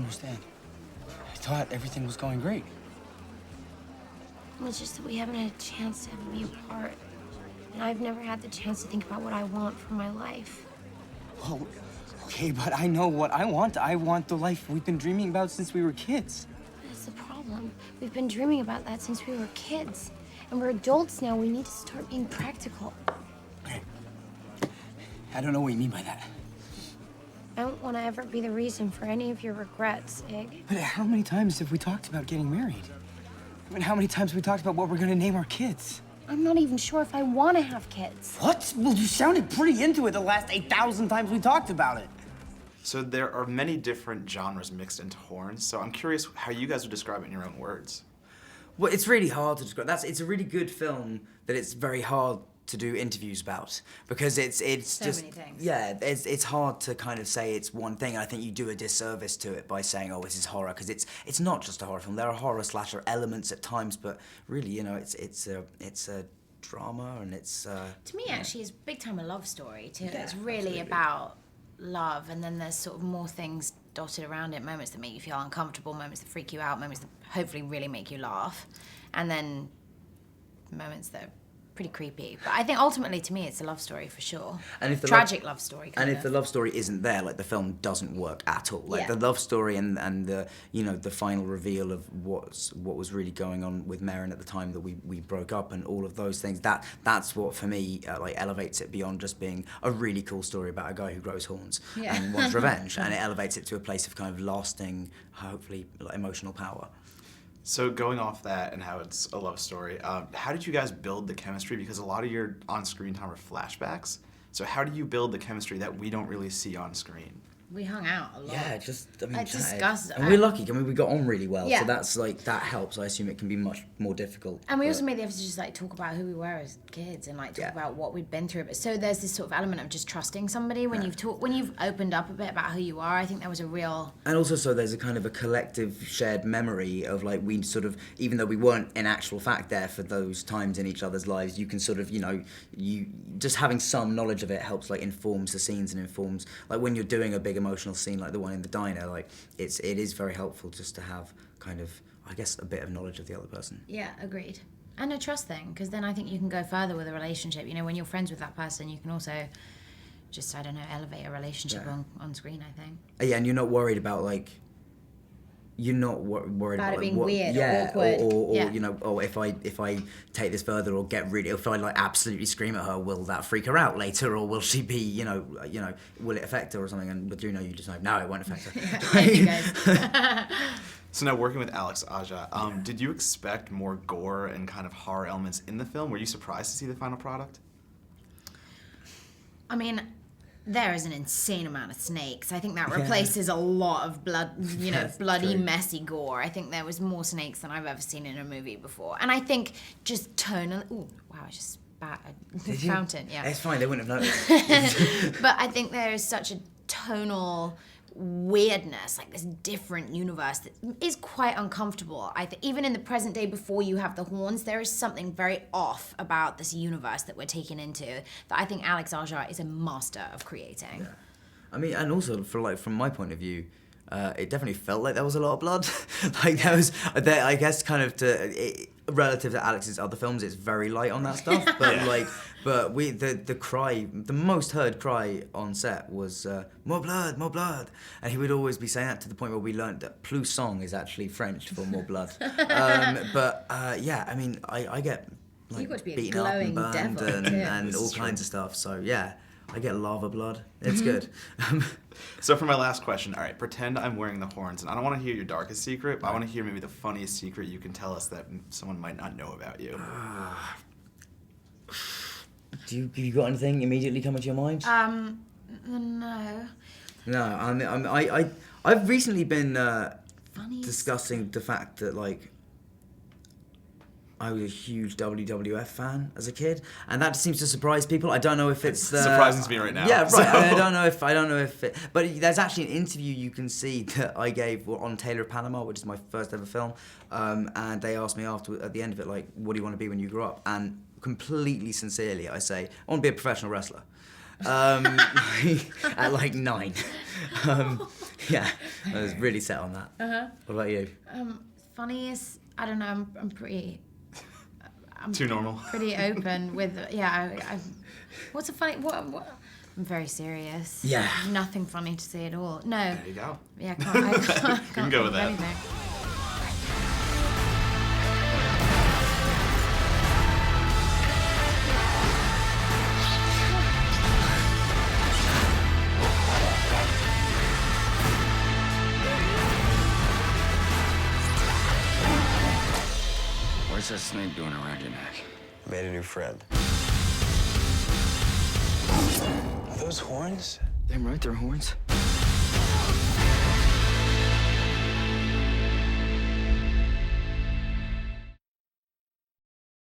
understand. I thought everything was going great. It's just that we haven't had a chance to ever be apart. And I've never had the chance to think about what I want for my life. Well, okay, but I know what I want. I want the life we've been dreaming about since we were kids. That's the problem. We've been dreaming about that since we were kids. And we're adults now. We need to start being practical. Okay. I don't know what you mean by that. I don't want to ever be the reason for any of your regrets, Ig. But how many times have we talked about getting married? I mean, how many times have we talked about what we're gonna name our kids? I'm not even sure if I want to have kids. What? Well, you sounded pretty into it the last 8,000 times we talked about it. So there are many different genres mixed into horns, so I'm curious how you guys would describe it in your own words. Well, it's really hard to describe. It's a really good film that it's very hard to do interviews about because it's so just many things. Yeah, it's hard to kind of say it's one thing. And I think you do a disservice to it by saying, oh, this is horror, because it's not just a horror film. There are horror slasher elements at times, but really, you know, it's a drama, and it's To me, actually, it's big time a love story too. Yeah, It's really absolutely. about love, and then there's sort of more things dotted around it, moments that make you feel uncomfortable, moments that freak you out, moments that hopefully really make you laugh, and then moments that are pretty creepy. But I think ultimately, to me, it's a love story for sure. And if the tragic love story. And Kind if of. the love story isn't there, like, the film doesn't work at all. Like, Yeah. the love story and the, you know, the final reveal of what was really going on with Merrin at the time that we broke up, and all of those things, that's what for me like elevates it beyond just being a really cool story about a guy who grows horns and wants revenge, and it elevates it to a place of kind of lasting, hopefully, like, emotional power. So going off that and how it's a love story, how did you guys build the chemistry? Because a lot of your on-screen time are flashbacks. So how do you build the chemistry that we don't really see on screen? We hung out a lot. Yeah, just, I mean, I discussed and we're lucky. I mean, we got on really well, Yeah. so that's like, that helps. I assume it can be much more difficult. And we but- also made the effort to just like talk about who we were as kids and like talk Yeah. about what we'd been through. But so there's this sort of element of just trusting somebody when you've opened up a bit about who you are. I think there was a real And also, so there's a kind of a collective shared memory of, like, we sort of, even though we weren't in actual fact there for those times in each other's lives, you can sort of, you know, you just having some knowledge of it helps, like, informs the scenes and informs, like, when you're doing a big emotional scene like the one in the diner, like, it is very helpful just to have kind of, I guess, a bit of knowledge of the other person. Yeah, agreed. And a trust thing, because then I think you can go further with a relationship. You know, when you're friends with that person, you can also just, I don't know, elevate a relationship Yeah. on screen, I think. Yeah, and you're not worried about, like, you're not worried About about it like, being what, weird or yeah, awkward. or Yeah. you know, or if I take this further or get really, if I like absolutely scream at her, will that freak her out later, or will she be, you know, will it affect her or something? And with Juno, you just know, no, it won't affect her. Thank you guys. So now working with Alex Aja, did you expect more gore and kind of horror elements in the film? Were you surprised to see the final product? I mean, there is an insane amount of snakes. I think that replaces a lot of blood, you know, Yes, bloody, true. messy gore. I think there was more snakes than I've ever seen in a movie before. And I think just tonally... Ooh, wow, I just spat a Did you? fountain, yeah. It's fine, they wouldn't have noticed. But I think there is such a tonal weirdness, like this different universe that is quite uncomfortable. I think even in the present day before you have the horns, there is something very off about this universe that we're taken into that I think Alex Aja is a master of creating. Yeah. I mean, and also from my point of view, it definitely felt like there was a lot of blood. Like there was, I guess, kind of relative to Alex's other films, it's very light on that stuff. But the most heard cry on set was more blood, and he would always be saying that to the point where we learned that plus song is actually French for more blood. Yeah, I mean, I get like You've got to be a beaten up and glowing burned devil, too. and This all is true. kinds of stuff. So yeah, I get lava blood. It's good. So for my last question, all right, pretend I'm wearing the horns, and I don't want to hear your darkest secret, but I want to hear maybe the funniest secret you can tell us that someone might not know about you. Have you got anything immediately coming to your mind? No. No, I mean, I've recently been Funny. discussing the fact that, like, I was a huge WWF fan as a kid, and that seems to surprise people. I don't know if it's surprising to me right now. Yeah, right. So. I don't know if it, but there's actually an interview you can see that I gave on Taylor of Panama, which is my first ever film, and they asked me at the end of it, like, what do you want to be when you grow up? And completely sincerely, I say, I want to be a professional wrestler. At like 9. Yeah, I was really set on that. What about you? Funniest, I don't know, I'm pretty... Too normal. Pretty open with, what's a funny, what, I'm very serious. Yeah. Nothing funny to say at all. No. There you go. Yeah, I can't can go with that. think of anything. What's that snake doing around your neck? Made a new friend. Are those horns? Damn right, they're horns.